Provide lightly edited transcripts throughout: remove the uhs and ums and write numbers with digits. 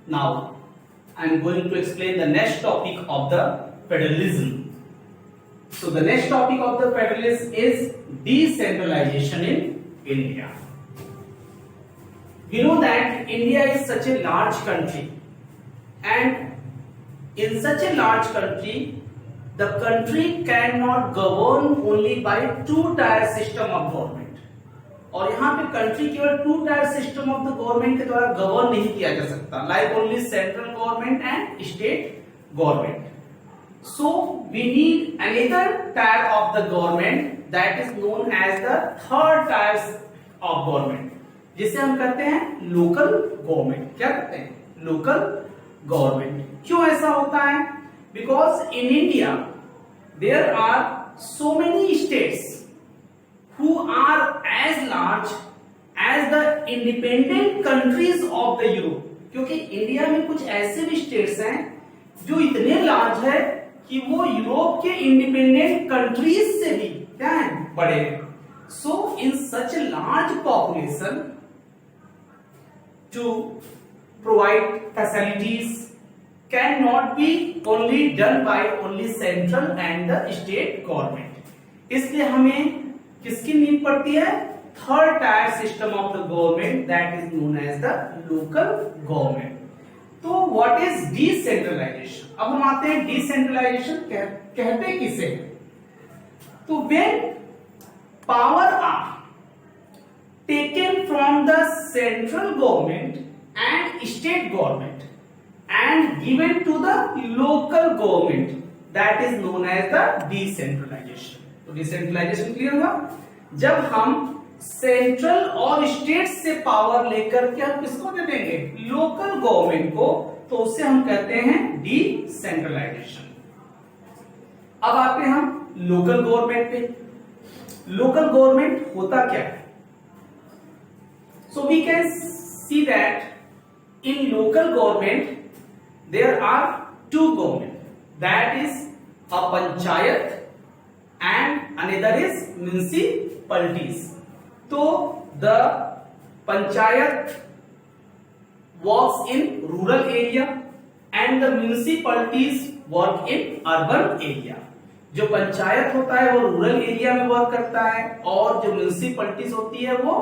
Now, I am going to explain the next topic of the federalism. So, the next topic of the federalism is decentralization in India. We know that India is such a large country, and in such a large country, the country cannot govern only by two-tier system of government. और यहाँ पे country केवल two tier system of the government के द्वारा govern नहीं किया जा सकता, like only central government and state government. So we need another tier of the government that is known as the third tier of government, जिसे हम कहते हैं लोकल गवर्नमेंट. क्या कहते हैं? Local government. क्यों ऐसा होता है? Because in India there are so many states who are as large as the independent countries of the Europe. क्योंकि इंडिया में कुछ ऐसे भी स्टेट्स हैं जो इतने लार्ज है कि वो यूरोप के इंडिपेंडेंट कंट्रीज से भी क्या है? बड़े हैं. So in such a large population to provide facilities can not be only done by only central and the state government. इसलिए हमें किसकी नीड पड़ती है? Third tier system of the government that is known as the local government. तो what is decentralisation? अब हम आते हैं डिसेंट्रलाइजेशन कहते किसे? तो when power are taken from the central government and state government and given to the local government that is known as the decentralization. तो decentralization clear हुआ? जब हम सेंट्रल और स्टेट से पावर लेकर के हम किसको दे देंगे? लोकल गवर्नमेंट को, तो उसे हम कहते हैं डिसेंट्रलाइजेशन. अब आते हैं हम लोकल गवर्नमेंट पे. लोकल गवर्नमेंट होता क्या है? So we can see that in local government there are two government, that is a panchayat and another is municipalities. So the panchayat works in rural area and the municipalities work in urban area. जो पंचायत होता है वो rural area में work करता है और जो municipalities होती है वो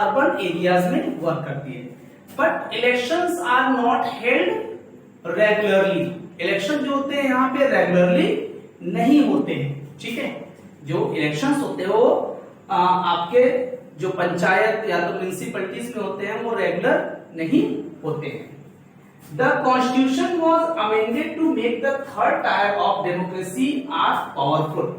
अर्बन एरियाज में वर्क करती है. But elections are not held regularly. Election जो होते हैं यहाँ पे रेगुलरली नहीं होते हैं. ठीक है, जो इलेक्शंस होते हैं वो आपके जो पंचायत या तो म्यूनिसिपैलिटीज में होते हैं वो रेगुलर नहीं होते हैं. The constitution was amended to make the third tier of democracy are powerful.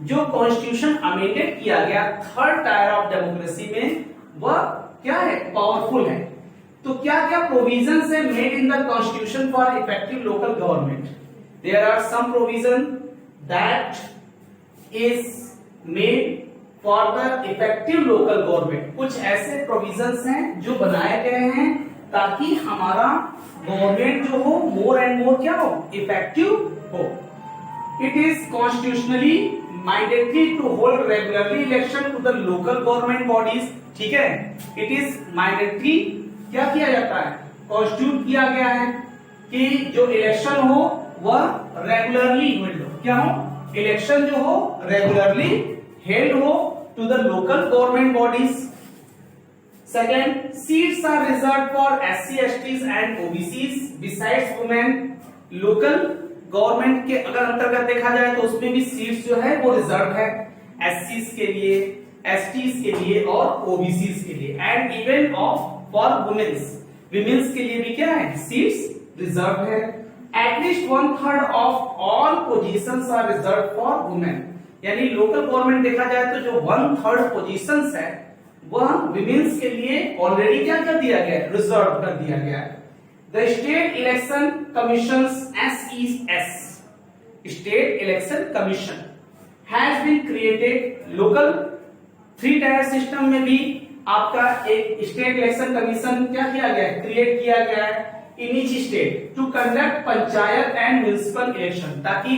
जो कॉन्स्टिट्यूशन अमेंडेड किया गया थर्ड टायर ऑफ डेमोक्रेसी में वह क्या है? पावरफुल है. तो क्या क्या प्रोविजंस है made in the constitution for effective local government? There are some provision that is made for the effective local government. कुछ ऐसे प्रोविजंस हैं जो बनाए गए हैं ताकि हमारा गवर्नमेंट जो हो मोर एंड मोर क्या हो? इफेक्टिव हो. It is constitutionally mandatory to hold regularly election to the local government bodies. ठीक है, इट इज मैंडेटरी. क्या किया जाता है? कॉन्स्टिट्यूट किया गया है कि जो इलेक्शन हो वह रेगुलरली हो. क्या हो? इलेक्शन जो हो रेगुलरली हेल्ड हो to the local government bodies. Second, seats are reserve for SC STs and OBCs besides women. Local government के अगर अंतर्गत देखा जाए तो उसमें भी सीट्स जो है वो रिजर्व है एससीज के लिए, एसटीज के लिए और ओबीसीज के लिए. And even of for womens, womens के लिए भी क्या है? सीट्स रिजर्व है. At least 1/3 of all positions are reserved for women. यानी लोकल गवर्नमेंट देखा जाए तो जो 1/3 पोजीशंस है वह विमेन्स के लिए ऑलरेडी क्या कर दिया गया है? रिजर्व कर दिया गया है. The state election commission SES, state election commission has been created. Local 3 tier system में भी आपका एक स्टेट इलेक्शन कमीशन क्या किया गया है? क्रिएट किया गया है in each state to conduct panchayat and municipal election, ताकि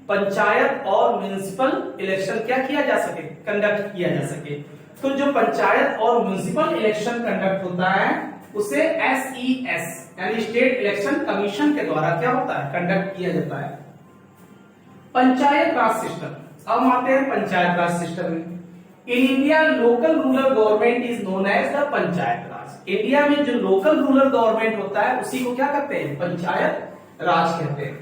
पंचायत और म्युनिसिपल इलेक्शन क्या किया जा सके? कंडक्ट किया जा सके. तो जो पंचायत और म्युनिसिपल इलेक्शन कंडक्ट होता है उसे SES यानी स्टेट इलेक्शन कमीशन के द्वारा क्या होता है, कंडक्ट किया जाता है। पंचायत राज सिस्टम, अब हम आते हैं पंचायत राज सिस्टम में। In India local rural government is known as the panchayat raj. India में जो लोकल रूरल गवर्नमेंट होता है उसी को क्या कहते हैं, पंचायत राज कहते हैं।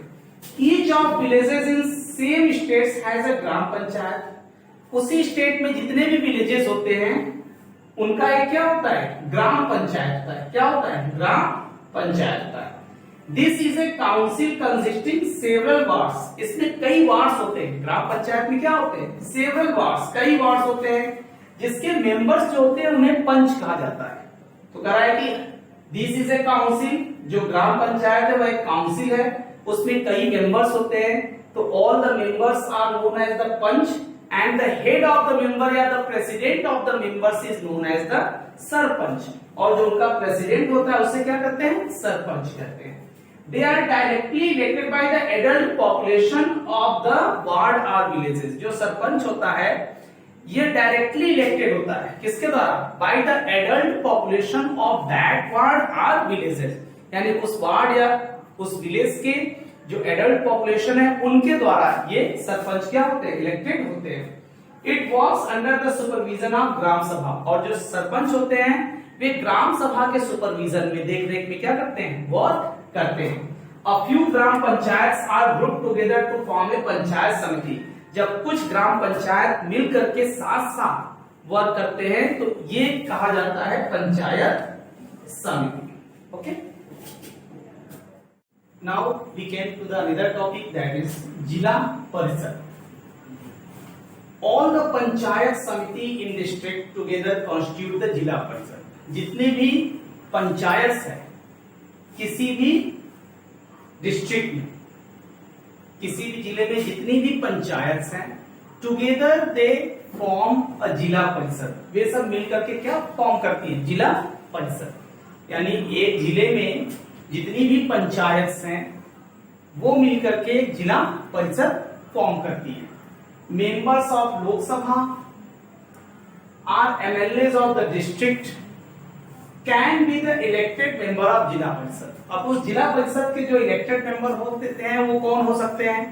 Each of villages in same states has a gram panchayat. उसी स्टेट में जितने भी विलेजेस होते हैं उनका एक क्या होता है, ग्राम पंचायत होता है। क्या होता है, ग्राम पंचायत होता है। This is a council consisting several wards. इसमें कई वार्ड्स होते हैं। ग्राम पंचायत में क्या होते हैं, सेवरल वार्ड्स, कई वार्ड्स होते हैं, जिसके मेंबर्स जो होते हैं उन्हें पंच कहा जाता है। तो कह रहा है कि दिस इज ए काउंसिल, जो ग्राम पंचायत है वह एक काउंसिल है, उसमें कई मेंबर्स होते हैं। तो all the members are known as the panch and the head of the member या the president of the members is known as the sarpanch. और जो उनका प्रेसिडेंट होता है उसे क्या कहते हैं, सरपंच कहते हैं। They are directly elected by the adult population of the ward or villages। जो सरपंच होता है ये डायरेक्टली इलेक्टेड होता है, किसके द्वारा, by the adult population of that ward or villages। यानी उस वार्ड या उस विलेज के जो एडल्ट पॉपुलेशन है उनके द्वारा ये सरपंच क्या होते हैं, इलेक्टेड होते हैं। It works under the supervision of gram sabha. और जो सरपंच होते हैं वे ग्राम सभा के सुपरविजन में, देख रेख में क्या करते हैं, वर्क करते हैं। A few gram panchayat are group together to form a panchayat samiti. जब कुछ ग्राम पंचायत मिल करके साथ साथ वर्क करते हैं तो ये कहा जाता है पंचायत समिति। Okay, now we came to the another topic, that is जिला परिषद। all the panchayat samiti in district together constitute the जिला परिषद। जितने भी पंचायत है किसी भी डिस्ट्रिक्ट में, किसी भी जिले में जितनी भी पंचायत हैं, टुगेदर दे फॉर्म अ जिला परिषद। वे सब मिलकर के क्या फॉर्म करती है, जिला परिषद। यानी एक जिले में जितनी भी पंचायत हैं वो मिलकर के एक जिला परिषद फॉर्म करती है। Members of Lok Sabha or MLAs of the district can be the elected member of zila parishad. अब उस जिला परिषद के जो इलेक्टेड मेंबर होते हैं वो कौन हो सकते हैं,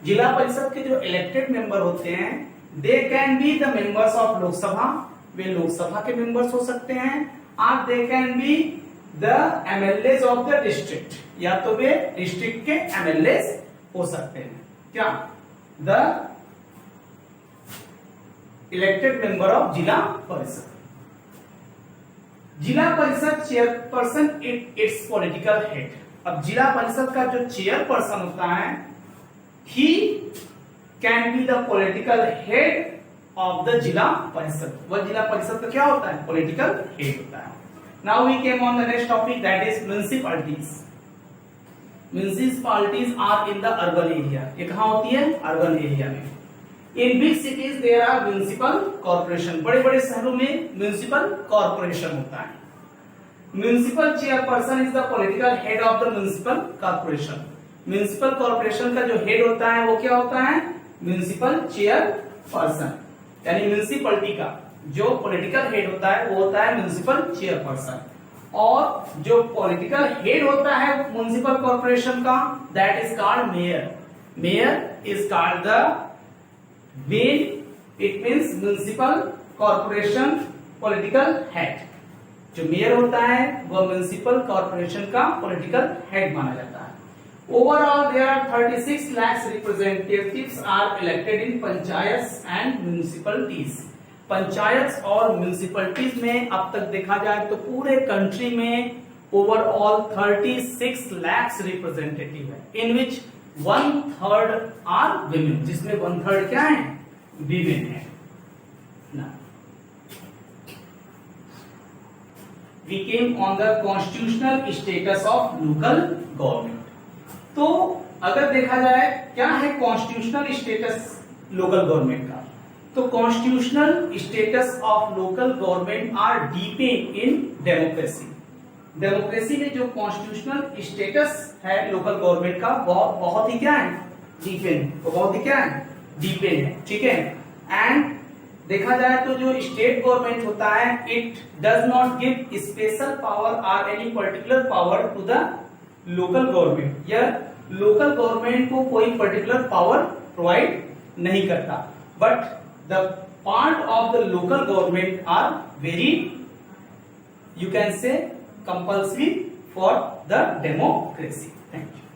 जिला परिषद के जो इलेक्टेड मेंबर होते हैं they can be the members of Lok Sabha. वे लोकसभा के मेंबर्स हो सकते हैं। और they can be the MLAs of the district, या तो वे डिस्ट्रिक्ट के एमएलएज हो सकते हैं। क्या, the elected member of zila परिषद। जिला परिषद चेयरपर्सन इट्स पॉलिटिकल हेड। अब जिला परिषद का जो चेयरपर्सन होता है he can be the political head of the जिला परिषद। वह जिला परिषद का क्या होता है, पॉलिटिकल हेड होता है। Now we came on the next topic, that is municipalities. Municipalities are in the urban area. ये कहाँ होती है, अर्बन एरिया में। In big cities there are municipal corporation। बड़े बड़े शहरों में municipal corporation होता है। Municipal chairperson is the political head of the municipal corporation। Municipal corporation का जो head होता है वो क्या होता है, municipal chairperson। यानी म्यूनिसिपैलिटी का जो पॉलिटिकल हेड होता है वो होता है म्युनिसिपल चेयरपर्सन। और जो पॉलिटिकल हेड होता है म्युनिसिपल कॉर्पोरेशन का, that is called mayor. Mayor is called the main, it means municipal corporation political head. जो मेयर होता है वह म्युनिसिपल कॉर्पोरेशन का पॉलिटिकल हेड माना जाता है। Overall there are 36 lakhs representatives are elected in panchayat and municipalities. Panchayat और म्यूनिसिपैलिटीज में अब तक देखा जाए तो पूरे कंट्री में ओवरऑल 36 lakhs रिप्रेजेंटेटिव है, इन विच 1/3 आर विमेन, जिसमें 1/3 क्या है, विमेन है ना। We came on the constitutional status of local government. तो अगर देखा जाए क्या है कॉन्स्टिट्यूशनल स्टेटस लोकल गवर्नमेंट का, तो constitutional status of local government are depend in democracy. Democracy में जो कॉन्स्टिट्यूशनल स्टेटस है लोकल गवर्नमेंट का वो बहुत ही क्या है, डिपेंड, वो बहुत ही क्या है, डिपेंड है, ठीक है। एंड देखा जाए तो जो स्टेट गवर्नमेंट होता है, it does not give special power और any particular power to the local government. यह लोकल गवर्नमेंट को कोई पर्टिकुलर पावर प्रोवाइड नहीं करता, but the part of the local government are very, you can say, compulsory for the democracy. Thank you.